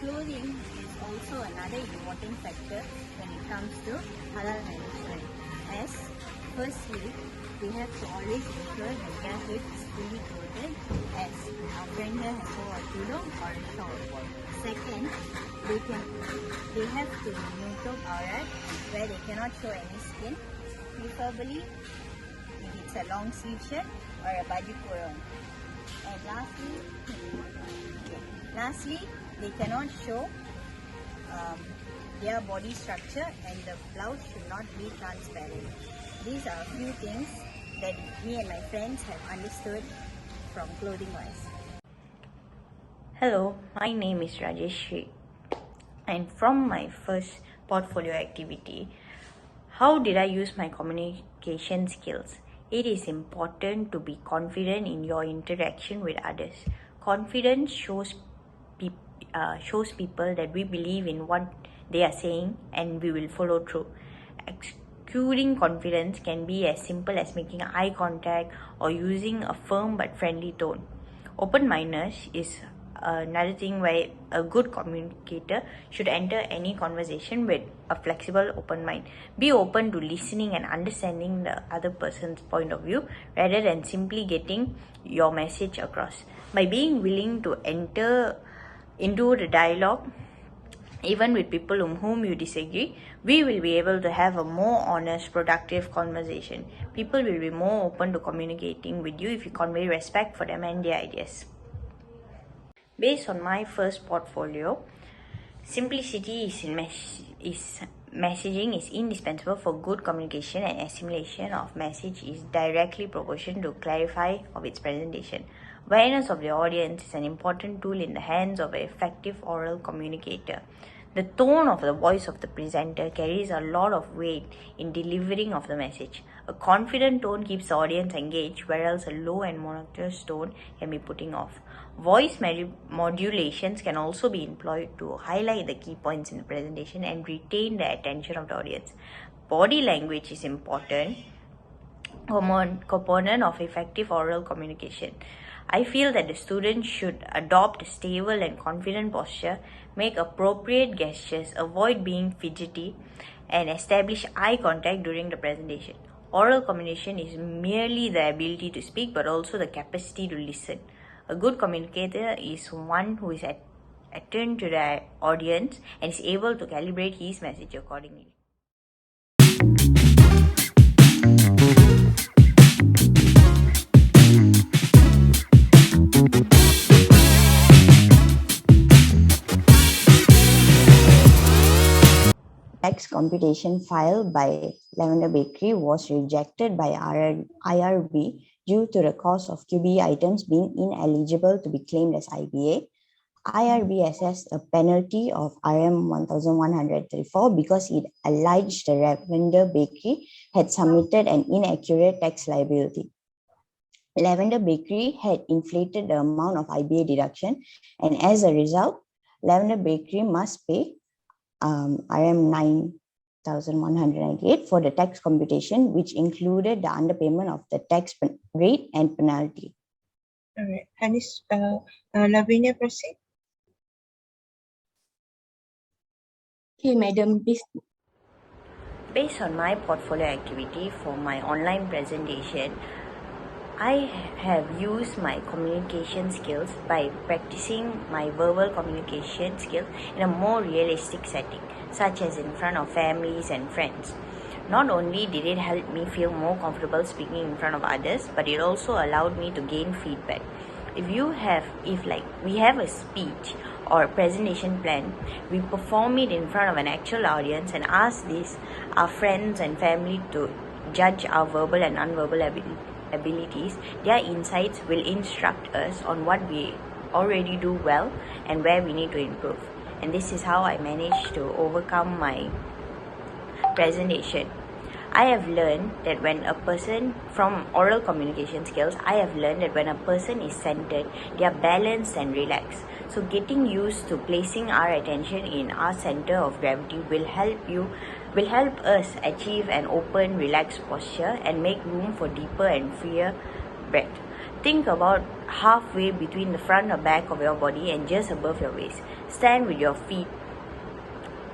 Clothing is also another important factor when it comes to halal management. As firstly, we have to always ensure that their head is fully clothed, as our friend here has worn a tudung or a shawl. Second, they have to nutup aurat, where they cannot show any skin, preferably if it's a long sleeve shirt or a baju kurung. And lastly, they cannot show their body structure, and the blouse should not be transparent. These are a few things that me and my friends have understood from clothing wise. Hello, my name is Rajes, and from my first portfolio activity, how did I use my communication skills? It is important to be confident in your interaction with others. Confidence shows people that we believe in what they are saying and we will follow through. Exuding confidence can be as simple as making eye contact or using a firm but friendly tone. Open-mindedness is another thing where a good communicator should enter any conversation with a flexible open mind. Be open to listening and understanding the other person's point of view rather than simply getting your message across. By being willing to enter into the dialogue, even with people whom you disagree, we will be able to have a more honest, productive conversation. People will be more open to communicating with you if you convey respect for them and their ideas. Based on my first portfolio, simplicity is messaging is indispensable for good communication, and assimilation of message is directly proportional to clarify of its presentation. Awareness of the audience is an important tool in the hands of an effective oral communicator. The tone of the voice of the presenter carries a lot of weight in delivering of the message. A confident tone keeps the audience engaged, whereas a low and monotonous tone can be putting off. Voice modulations can also be employed to highlight the key points in the presentation and retain the attention of the audience. Body language is important component of effective oral communication. I feel that the students should adopt a stable and confident posture, make appropriate gestures, avoid being fidgety, and establish eye contact during the presentation. Oral communication is merely the ability to speak, but also the capacity to listen. A good communicator is one who is attuned to the audience and is able to calibrate his message accordingly. Text computation filed by Lavender Bakery was rejected by IRB due to the cost of QBE items being ineligible to be claimed as IBA. IRB assessed a penalty of RM 1,134 because it alleged the Lavender Bakery had submitted an inaccurate tax liability. Lavender Bakery had inflated the amount of IBA deduction, and as a result, Lavender Bakery must pay RM 9,198 for the tax computation, which included the underpayment of the tax rate and penalty. All right, Anis, Lavinia, proceed. Okay, Madam, please. Based on my portfolio activity for my online presentation, I have used my communication skills by practicing my verbal communication skills in a more realistic setting, such as in front of families and friends. Not only did it help me feel more comfortable speaking in front of others, but it also allowed me to gain feedback. If we have a speech or a presentation plan, we perform it in front of an actual audience and ask our friends and family to judge our verbal and nonverbal abilities. Their insights will instruct us on already do well and where we need to improve. And this is how I managed to overcome my presentation. I have learned that when a person, from oral communication skills, I have learned that when a person is centered, they are balanced and relaxed. So getting used to placing our attention in our center of gravity will help us achieve an open, relaxed posture and make room for deeper and freer breath. Think about halfway between the front or back of your body and just above your waist. Stand with your feet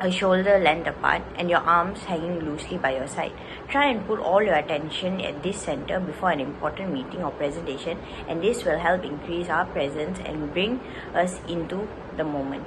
a shoulder length apart and your arms hanging loosely by your side. Try and put all your attention at this center before an important meeting or presentation, and this will help increase our presence and bring us into the moment.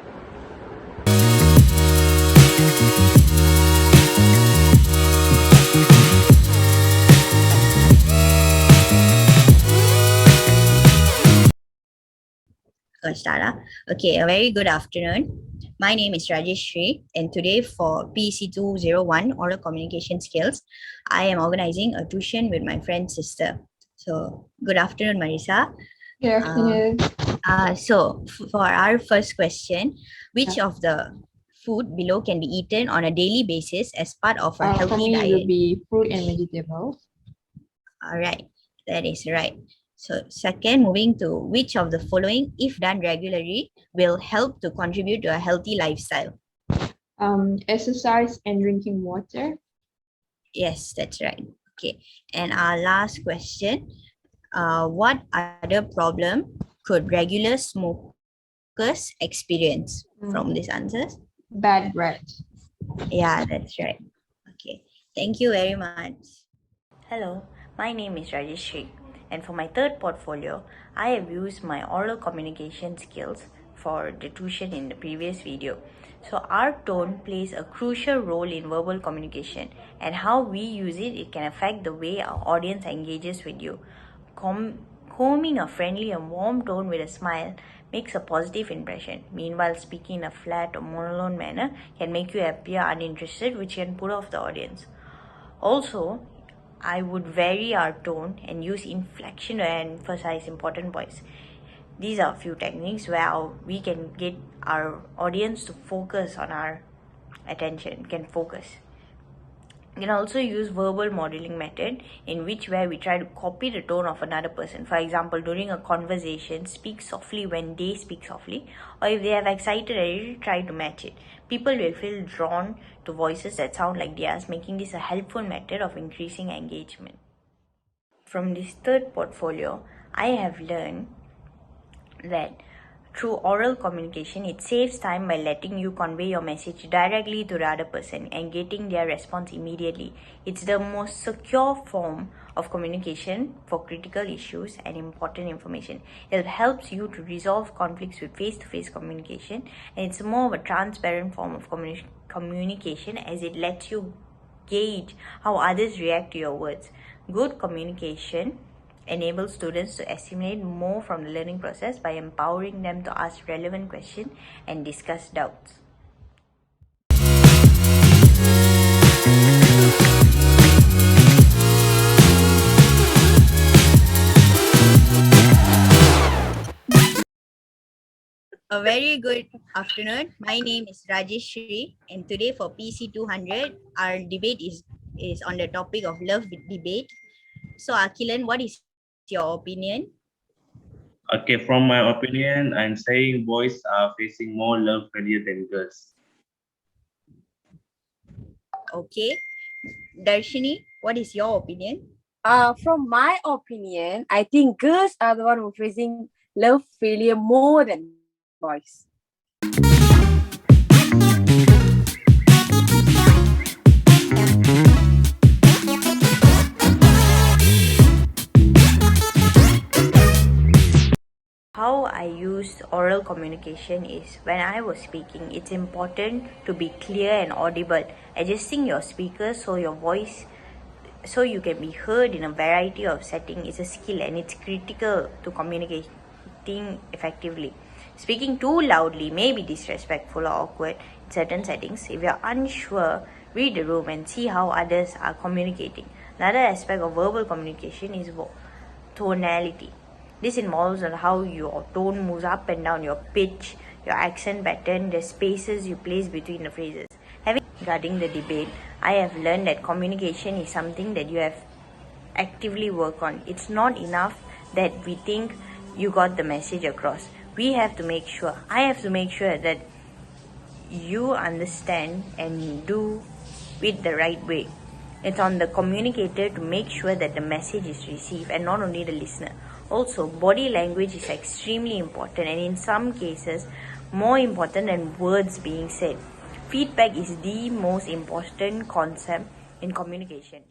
Okay, a very good afternoon. My name is Rajes Shree, and today for PEC 201 Oral Communication Skills, I am organizing a tuition with my friend's sister. So, good afternoon, Marisa. Good afternoon. For our first question, which of the food below can be eaten on a daily basis as part of a For healthy me, it diet? will be fruit and vegetables. All right, that is right. So second, moving to which of the following, if done regularly, will help to contribute to a healthy lifestyle? Exercise and drinking water. Yes, that's right. Okay, and our last question, what other problem could regular smokers experience from these answers? Bad breath. Yeah, that's right. Okay, thank you very much. Hello, my name is Rajesh, and for my third portfolio, I have used my oral communication skills for the tuition in the previous video. So our tone plays a crucial role in verbal communication, and how we use it can affect the way our audience engages with you. Combing a friendly and warm tone with a smile makes a positive impression. Meanwhile, speaking in a flat or monotone manner can make you appear uninterested, which can put off the audience. Also, I would vary our tone and use inflection to emphasize important points. These are a few techniques where we can get our audience to focus on our attention, can focus. You can also use verbal modeling method, in which where we try to copy the tone of another person. For example, during a conversation, speak softly when they speak softly, or if they have excited already, try to match it. People will feel drawn to voices that sound like theirs, making this a helpful method of increasing engagement. From this third portfolio, I have learned that through oral communication, it saves time by letting you convey your message directly to the other person and getting their response immediately. It's the most secure form of communication for critical issues and important information. It helps you to resolve conflicts with face-to-face communication, and it's more of a transparent form of communication, as it lets you gauge how others react to your words. Good communication enables students to assimilate more from the learning process by empowering them to ask relevant questions and discuss doubts. A very good afternoon. My name is Rajesh Shree, and today for PC 200, our debate is on the topic of love debate. So Akilan, what is your opinion? Okay, from my opinion, I'm saying boys are facing more love failure than girls. Okay. Darshini, what is your opinion? From my opinion, I think girls are the one who facing love failure more than boys. How I use oral communication is when I was speaking, it's important to be clear and audible, adjusting your speakers so your voice so you can be heard in a variety of settings is a skill, and it's critical to communicating effectively. Speaking too loudly may be disrespectful or awkward in certain settings. If you're unsure, read the room and see how others are communicating. Another aspect of verbal communication is tonality. This involves on how your tone moves up and down, your pitch, your accent pattern, the spaces you place between the phrases. Regarding the debate, I have learned that communication is something that you have actively work on. It's not enough that we think you got the message across. I have to make sure that you understand and do it the right way. It's on the communicator to make sure that the message is received and not only the listener. Also, body language is extremely important, and in some cases more important than words being said. Feedback is the most important concept in communication.